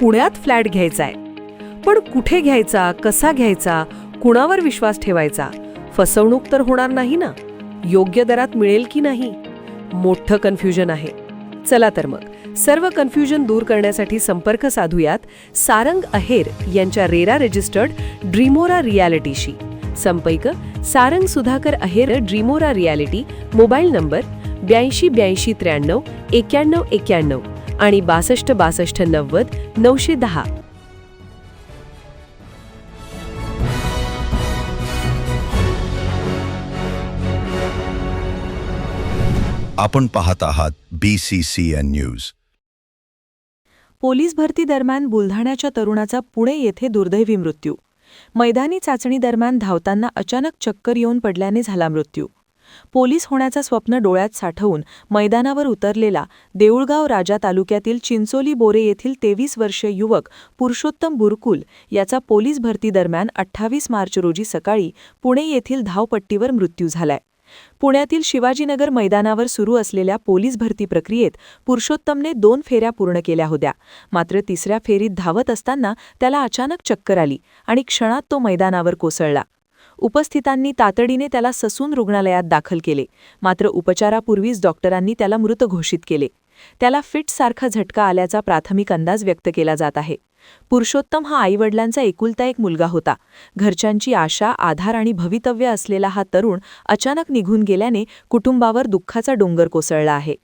पुण्यात फ्लॅट घ्यायचाय. पण कुठे घ्यायचा, कसा घ्यायचा, कुणावर विश्वास ठेवायचा? फसवणूक तर होणार नाही ना? योग्य दरात मिळेल की नाही? मोठं कन्फ्युजन आहे. चला तर मग सर्व कन्फ्युजन दूर करण्यासाठी संपर्क साधूयात सारंग अहेर यांच्या रेरा रजिस्टर्ड ड्रीमोरा रियालिटीशी. संपर्क सारंग सुधाकर अहेर, ड्रीमोरा रियालिटी. मोबाईल नंबर 82 83 91 91 आणि 62 62 90 910. आपण पाहत आहात BCCN न्यूज. पोलीस भरती दरम्यान बुलढाण्याच्या तरुणाचा पुणे येथे दुर्दैवी मृत्यू. मैदानी चाचणी दरम्यान धावताना अचानक चक्कर येऊन पडल्याने झाला मृत्यू. पोलीस होण्याचं स्वप्न डोळ्यात साठवून मैदानावर उतरलेला देऊळगाव राजा तालुक्यातील चिंचोली बोरे येथील 23 वर्षीय युवक पुरुषोत्तम बुरकुल याचा पोलीस भरती दरम्यान 28 मार्च रोजी सकाळी पुणे येथील धावपट्टीवर मृत्यू झालाय. पुण्यातील शिवाजीनगर मैदानावर सुरू असलेल्या पोलीस भरती प्रक्रियेत पुरुषोत्तमने 2 फेऱ्या पूर्ण केल्या होत्या. मात्र तिसऱ्या फेरीत धावत असताना त्याला अचानक चक्कर आली आणि क्षणात तो मैदानावर कोसळला. उपस्थितांनी तातडीने त्याला ससून रुग्णालयात दाखल केले. मात्र उपचारापूर्वीच डॉक्टरांनी त्याला मृत घोषित केले. त्याला फिट्ससारखा झटका आल्याचा प्राथमिक अंदाज व्यक्त केला जात आहे. पुरुषोत्तम हा आईवडिलांचा एकुलता एक मुलगा होता. घरच्यांची आशा, आधार आणि भवितव्य असलेला हा तरुण अचानक निघून गेल्याने कुटुंबावर दुःखाचा डोंगर कोसळला आहे.